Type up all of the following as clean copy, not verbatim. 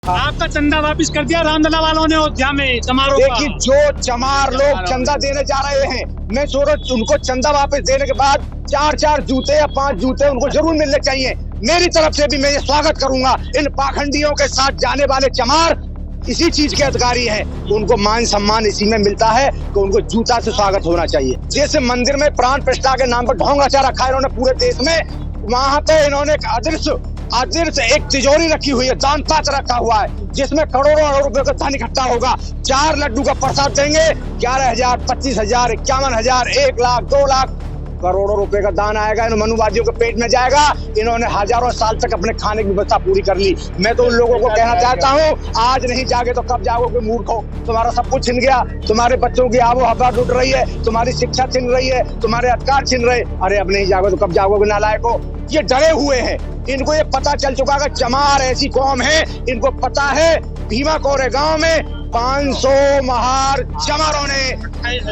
आपका चंदा वापस कर दिया रामलला वालों ने अयोध्या में चमारों का। देखिए जो चमार लोग चंदा देने जा रहे हैं, मैं सोच उनको चंदा वापस देने के बाद 4-4 जूते या 5 जूते उनको जरूर मिलने चाहिए। मेरी तरफ से भी मैं ये स्वागत करूंगा। इन पाखंडियों के साथ जाने वाले चमार इसी चीज के अधिकारी हैं, उनको मान सम्मान इसी में मिलता है कि उनको जूता से स्वागत होना चाहिए। जैसे मंदिर में प्राण प्रतिष्ठा के नाम पर ढोंगाचा रखा है इन्होंने पूरे देश में, वहां पे इन्होंने एक अदृश्य एक तिजोरी रखी हुई है, दान पात्र रखा हुआ है, जिसमें करोड़ों रुपए का धन इकट्ठा होगा। 4 लड्डू का प्रसाद देंगे, 11,000, 25,000, 51,000, 1 लाख, 2 लाख, करोड़ों रुपए का दान आएगा। इन मनुवादियों के पेट में जाएगा। इन्होंने हजारों साल तक अपने खाने की व्यवस्था पूरी कर ली। मैं तो उन लोगों को कहना चाहता हूँ, आज नहीं जागे तो कब जागोगे मूर्खों। तुम्हारा सब कुछ छिन गया, तुम्हारे बच्चों की आबो हवा लुट रही है, तुम्हारी शिक्षा छिन रही है, तुम्हारे अधिकार छिन रहे। अरे अब नहीं जागो तो कब जागोगे नालायकों। ये डरे हुए हैं, इनको ये पता चल चुका है चमार ऐसी कौम है, इनको पता है भीमा कोरे गांव में 500 महार चमारों ने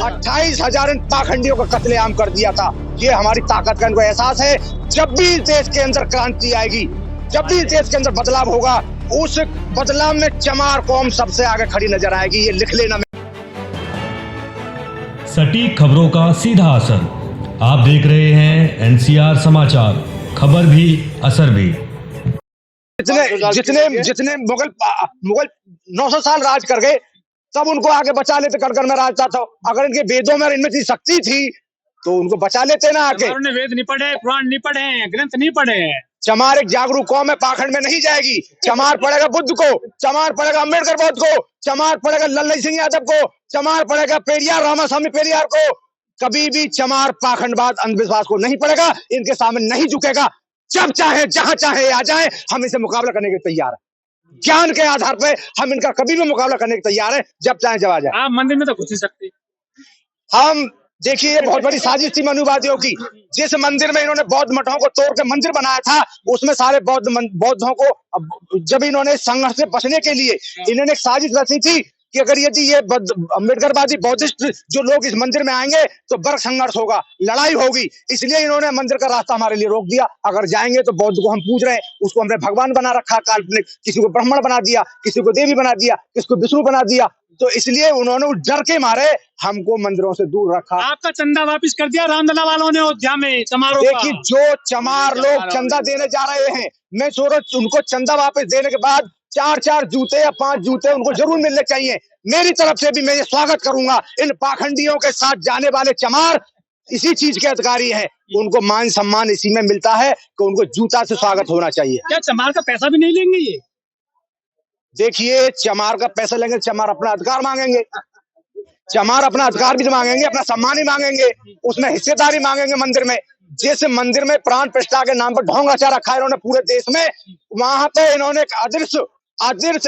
28,000 पाखंडियों का कत्लेआम कर दिया था। ये हमारी ताकत का इनको एहसास है। जब भी इस देश के अंदर क्रांति आएगी, जब भी इस देश के अंदर बदलाव होगा, उस बदलाव में चमार कौम सबसे आगे खड़ी नजर आएगी। ये लिख लेना। सटीक खबरों का सीधा असर। आप देख रहे हैं एनसीआर समाचार, खबर भी असर भी। जितने मुगल 900 साल राज कर गए, सब उनको आगे बचा लेते कर में राज था। अगर इनके वेदों में इनमें इतनी शक्ति थी तो उनको बचा लेते ना आके। उन्होंने वेद नहीं पढ़े, पुराण नहीं पढ़े, ग्रंथ नहीं पढ़े। चमार एक जागरूक कौम है, पाखंड में नहीं जाएगी। चमार पड़ेगा बुद्ध को, चमार पड़ेगा अम्बेडकर बौद्ध को, चमार पड़ेगा लल्लई सिंह यादव को, चमार पड़ेगा पेरियार रामास्वामी पेरियार को। कभी भी चमार पाखंडवाद अंधविश्वास को नहीं पड़ेगा, इनके सामने नहीं झुकेगा। जब चाहे जहां चाहे आ जाए, हम इसे मुकाबला करने के तैयार है। ज्ञान के आधार पे हम इनका कभी भी मुकाबला करने के तैयार है, जब चाहे जब आ जाए। आप मंदिर में तो घुस नहीं सकते। हम देखिए, ये बहुत बड़ी साजिश थी मनुवादियों की। जिस मंदिर में इन्होंने बौद्ध मठों को तोड़ के मंदिर बनाया था, उसमें सारे बौद्धों को जब इन्होंने संघर्ष से बचने के लिए इन्होंने एक साजिश रची थी कि अगर यदि ये अम्बेडकरवादी बौद्धिस्ट जो लोग इस मंदिर में आएंगे तो वर्ग संघर्ष होगा, लड़ाई होगी। इसलिए इन्होंने मंदिर का रास्ता हमारे लिए रोक दिया। अगर जाएंगे तो बौद्ध को हम पूज रहे हैं, उसको हमने भगवान बना रखा काल्पनिक, किसी को ब्राह्मण बना दिया, किसी को देवी बना दिया, किसी को विष्णु बना दिया। तो इसलिए उन्होंने उस डर के मारे हमको मंदिरों से दूर रखा। आपका चंदा वापस कर दिया रामलला वालों ने अयोध्या में चमारों का। देखिए जो चमार लोग चंदा देने जा रहे हैं, मैं सोच उनको चंदा वापस देने के बाद 4-4 जूते या 5 जूते उनको जरूर मिलने चाहिए। मेरी तरफ से भी मैं ये स्वागत करूंगा। इन पाखंडियों के साथ जाने वाले चमार इसी चीज के अधिकारी हैं, उनको मान सम्मान इसी में मिलता है कि उनको जूता से स्वागत होना चाहिए। क्या चमार का पैसा भी नहीं लेंगे ये? देखिए, चमार का पैसा लेंगे, चमार अपना अधिकार मांगेंगे। चमार अपना अधिकार भी मांगेंगे, अपना सम्मान ही मांगेंगे, उसमें हिस्सेदारी मांगेंगे मंदिर में। जैसे मंदिर में प्राण प्रतिष्ठा के नाम पर ढोंगाचा रखा है इन्होंने पूरे देश में, वहां पे इन्होंने एक अदृश्य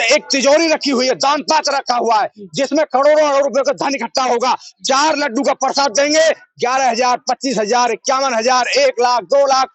एक तिजोरी रखी हुई है, दान पात्र रखा हुआ है, जिसमें करोड़ों रुपए का धन इकट्ठा होगा। 4 लड्डू का प्रसाद देंगे, 11,000, 25,000, 51,000, 1 लाख, 2 लाख,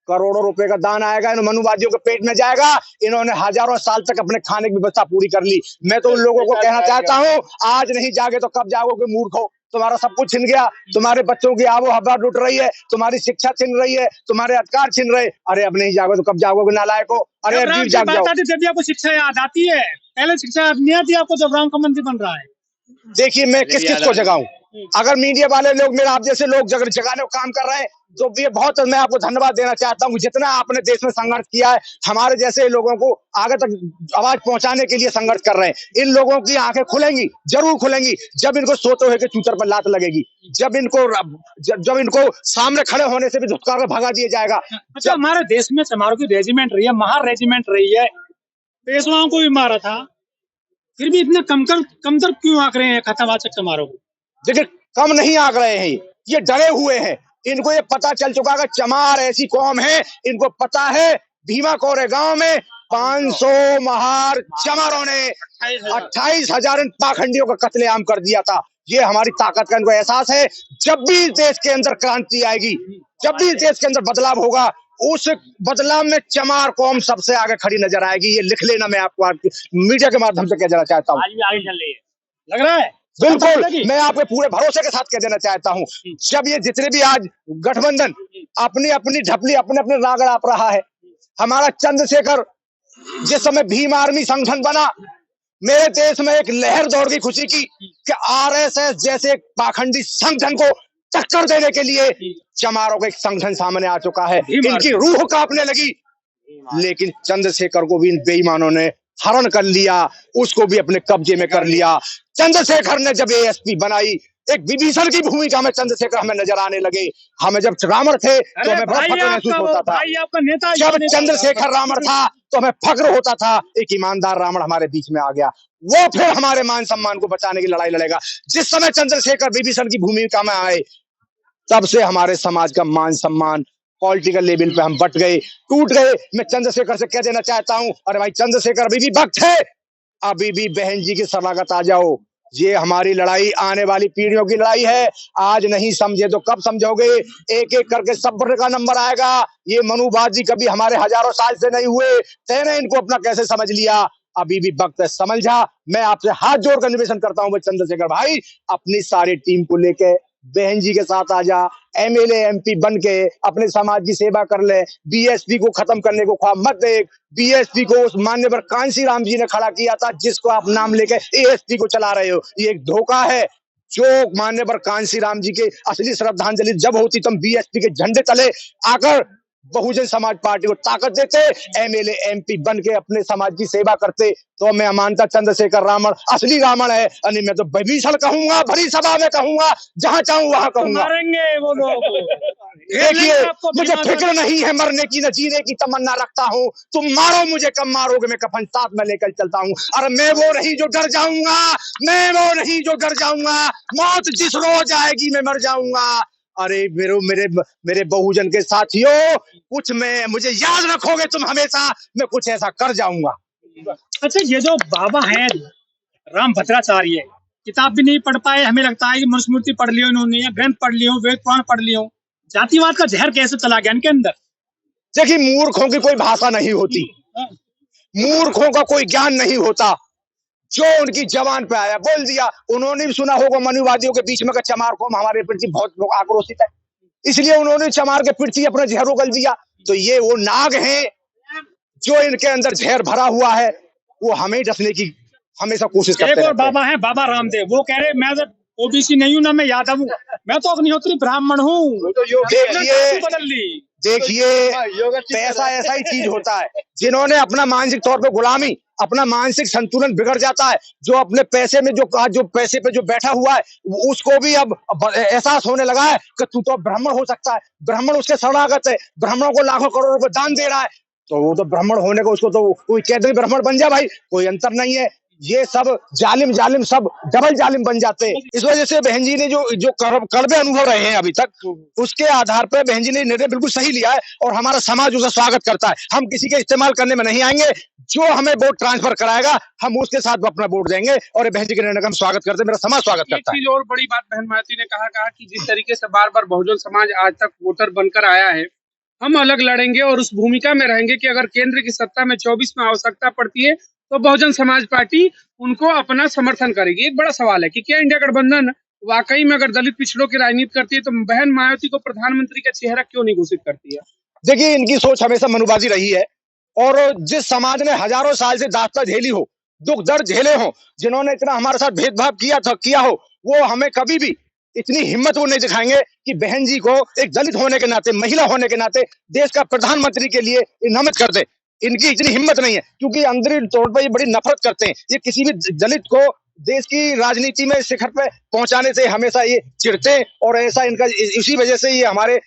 करोड़ों रुपए का दान आएगा। इन मनुवादियों के पेट में जाएगा। इन्होंने हजारों साल तक अपने खाने की व्यवस्था पूरी कर ली। मैं तो उन लोगों को कहना चाहता हूँ, आज नहीं जागे तो कब जागोगे मूर्खों। तुम्हारा सब कुछ छिन गया, तुम्हारे बच्चों की आबो हवा लुट रही है, तुम्हारी शिक्षा छिन रही है, तुम्हारे अधिकार छिन रहे। अरे अब नहीं जागो तो कब जागोगे नालायकों। अरे अब जाग जाओ। जब आपको शिक्षा याद आती है, पहले शिक्षा याद नहीं आती आपको जब राम का मंदिर बन रहा है। देखिए, मैं किस को जगाऊं। अगर मीडिया वाले लोग, मेरे आप जैसे लोग जगाने को काम कर रहे हैं, तो ये बहुत मैं आपको धन्यवाद देना चाहता हूँ। जितना आपने देश में संघर्ष किया है, हमारे जैसे लोगों को आगे तक आवाज पहुंचाने के लिए संघर्ष कर रहे हैं। इन लोगों की आंखें खुलेंगी, जरूर खुलेंगी, जब इनको सोते हुए के चूतर पर लात लगेगी, जब इनको सामने खड़े होने से भी धुतकार कर भगा दिया जाएगा। अच्छा, हमारे देश में चमारों की रेजिमेंट रही है, महार रेजिमेंट रही है, पेशवाओं को भी मारा था, फिर भी इतने कमतर क्यों आंक रहे हैं खतवाचक चमारों को? देखिए, कम नहीं आंक रहे हैं, ये डरे हुए हैं। इनको ये पता चल चुका है चमार ऐसी कौम है, इनको पता है भीमा कोरे गांव में 500 महार चमारों ने 28,000 पाखंडियों का कत्लेआम कर दिया था। ये हमारी ताकत का इनको एहसास है। जब भी इस देश के अंदर क्रांति आएगी, जब भी इस देश के अंदर बदलाव होगा, उस बदलाव में चमार कौम सबसे आगे खड़ी नजर आएगी। ये लिख लेना, मैं आपको मीडिया के माध्यम से कह देना चाहता हूँ। आज भी आगे चल रही है, लग रहा है। बिल्कुल, मैं आपके पूरे भरोसे के साथ कह देना चाहता हूँ। जब ये जितने भी आज गठबंधन अपनी अपनी ढपली अपने अपने राग अड़ाप रहा है, हमारा चंद्रशेखर जिस समय भीम आर्मी संगठन बना, मेरे देश में एक लहर दौड़ गई खुशी की कि आरएसएस जैसे एक पाखंडी संगठन को टक्कर देने के लिए चमारों का एक संगठन सामने आ चुका है। इनकी रूह कांपने लगी, लेकिन चंद्रशेखर को भी इन बेईमानों ने हरण कर लिया, उसको भी अपने कब्जे में कर लिया। चंद्रशेखर ने जब एएसपी बनाई, एक विभीषण की भूमिका में चंद्रशेखर हमें नजर आने लगे। हमें जब रावण थे तो हमें बड़ा फख्र महसूस होता था, जब चंद्रशेखर रावण था तो हमें फख्र होता था, एक ईमानदार रावण हमारे बीच में आ गया, वो फिर हमारे मान सम्मान को बचाने की लड़ाई लड़ेगा। जिस समय चंद्रशेखर विभीषण की भूमिका में आए, तब से हमारे समाज का मान सम्मान पॉलिटिकल लेवल पे हम बट गए, टूट गए। मैं चंद्रशेखर से कह देना चाहता हूं, अरे भाई चंद्रशेखर अभी भी वक्त है, अभी भी बहन जी की शरणागत आ जाओ। ये हमारी लड़ाई आने वाली पीढ़ियों की लड़ाई है, आज नहीं समझे तो कब समझोगे। एक एक करके सब्र का नंबर आएगा। ये मनुवादी कभी हमारे हजारों साल से नहीं हुए, तेने इनको अपना कैसे समझ लिया, अभी भी वक्त है, समझ जा। मैं आपसे हाथ जोड़कर निवेदन करता हूं चंद्रशेखर भाई, अपनी सारी टीम को लेके बहन जी के साथ आ जा, एमएलए एमपी बन के अपने समाज की सेवा कर ले। बीएसपी को खत्म करने को ख्वाब मत देख। बीएसपी को उस मान्यवर कांसी राम जी ने खड़ा किया था, जिसको आप नाम लेके एएसपी को चला रहे हो, ये एक धोखा है। जो मान्यवर कांसी राम जी के असली श्रद्धांजलि जब होती तुम बीएसपी के झंडे तले आकर बहुजन समाज पार्टी को ताकत देते, एमएलए एमपी बन के अपने समाज की सेवा करते, तो मैं मानता चंद्रशेखर रावण असली रावण है। यानी मैं तो विभीषण कहूंगा, भरी सभा में कहूंगा, जहां चाहूं वहां कहूंगा। मारेंगे वो लोग। देखिए, मुझे फिक्र नहीं है मरने की, न जीने की तमन्ना रखता हूँ। तुम मारो मुझे, कब मारोगे, मैं कफन साथ में लेकर चलता हूँ। अरे मैं वो नहीं जो डर जाऊंगा, मैं वो नहीं जो डर जाऊंगा, मौत जिस रोज आएगी मैं मर जाऊंगा। अरे मेरे बहुजन के साथियों, कुछ मैं मुझे याद रखोगे तुम हमेशा, मैं कुछ ऐसा कर जाऊंगा। अच्छा, ये जो बाबा हैं राम भद्राचार्य, किताब भी नहीं पढ़ पाए, हमें लगता है कि मनुस्मृति पढ़ लियो इन्होंने, या ग्रंथ पढ़ लियो, वेद पुराण पढ़ लियो, जातिवाद का जहर कैसे चला गया इनके अंदर? देखिए, मूर्खों की कोई भाषा नहीं होती, मूर्खों का कोई ज्ञान नहीं होता। जो उनकी जबान पे आया बोल दिया। उन्होंने भी सुना होगा मनुवादियों के बीच में का चमार कौम हमारे प्रति बहुत आक्रोशित है, इसलिए उन्होंने चमार के प्रति अपना जहर उगल दिया। तो ये वो नाग हैं जो इनके अंदर जहर भरा हुआ है, वो हमें डसने की हमेशा कोशिश करते हैं। एक और बाबा है बाबा रामदेव, वो कह रहे मैं ओबीसी नहीं हूं ना मैं यादव हूं, मैं तो अग्निहोत्री ब्राह्मण हूँ। देखिए पैसा ऐसा ही चीज होता है, जिन्होंने अपना मानसिक तौर पे गुलामी, अपना मानसिक संतुलन बिगड़ जाता है, जो अपने पैसे में जो पैसे पे जो बैठा हुआ है, उसको भी अब एहसास होने लगा है कि तू तो ब्राह्मण हो सकता है। ब्राह्मण उसके शरणागत है, ब्राह्मणों को लाखों करोड़ों रुपए दान दे रहा है, तो वो तो ब्राह्मण होने को उसको तो कोई कहते ब्राह्मण बन जा भाई, कोई अंतर नहीं है। ये सब जालिम सब डबल जालिम बन जाते हैं। इस वजह से बहन जी ने जो कड़वे अनुभव रहे हैं अभी तक, उसके आधार पर बहन जी ने निर्णय बिल्कुल सही लिया है और हमारा समाज उसका स्वागत करता है। हम किसी के इस्तेमाल करने में नहीं आएंगे, जो हमें वोट ट्रांसफर कराएगा हम उसके साथ अपना वोट देंगे और बहन जी के निर्णय का हम स्वागत करते हैं, मेरा समाज स्वागत करता है। और बड़ी बात बहन मायावती ने कहा कि जिस तरीके से बार बार बहुजन समाज आज तक वोटर बनकर आया है, हम अलग लड़ेंगे और उस भूमिका में रहेंगे कि अगर केंद्र की सत्ता में 24 में आवश्यकता पड़ती है तो बहुजन समाज पार्टी उनको अपना समर्थन करेगी। एक बड़ा सवाल है कि क्या इंडिया गठबंधन वाकई में अगर दलित पिछड़ों की राजनीति करती है तो बहन मायावती को प्रधानमंत्री का चेहरा क्यों नहीं घोषित करती है? देखिए, इनकी सोच हमेशा मनुवादी रही है और जिस समाज ने हजारों साल से दास्तां झेली हो, दुख दर्द झेले हो, जिन्होंने इतना हमारे साथ भेदभाव किया हो, वो हमें कभी भी इतनी हिम्मत वो नहीं दिखाएंगे कि बहन जी को एक दलित होने के नाते, महिला होने के नाते देश का प्रधानमंत्री के लिए नामित कर दे। इनकी इतनी हिम्मत नहीं है, क्योंकि अंदरूनी तौर पर ये बड़ी नफरत करते हैं। ये किसी भी दलित को देश की राजनीति में शिखर पे पहुंचाने से हमेशा ये चिढ़ते हैं और ऐसा इनका इसी वजह से ये हमारे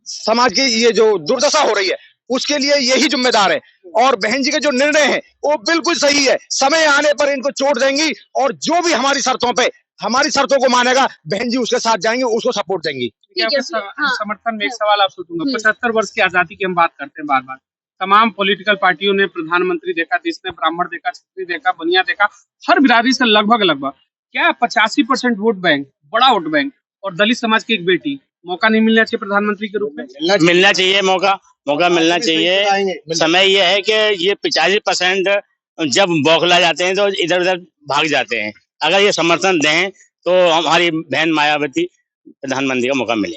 समाज की ये जो दुर्दशा हो रही है उसके लिए यही जिम्मेदार है। और बहन जी के जो निर्णय है वो बिल्कुल सही है, समय आने पर इनको चोट देंगी और जो भी हमारी शर्तों को मानेगा बहन जी उसके साथ जाएंगे, उसको सपोर्ट देंगी। समर्थन में एक सवाल आपसे दूंगा। 75 वर्ष की आजादी की हम बात करते हैं बार बार, तमाम पॉलिटिकल पार्टियों ने प्रधानमंत्री देखा, देश ने ब्राह्मण देखा, क्षत्रिय देखा, बनिया देखा, हर बिरादरी से लगभग क्या 85% वोट बैंक, बड़ा वोट बैंक और दलित समाज की एक बेटी, मौका नहीं मिलना चाहिए प्रधानमंत्री के रूप में? मिलना चाहिए, मौका मिलना चाहिए। समय यह है कि ये 85% जब बौखला जाते हैं तो इधर उधर भाग जाते हैं। अगर ये समर्थन दें तो हमारी बहन मायावती प्रधानमंत्री का मौका मिले।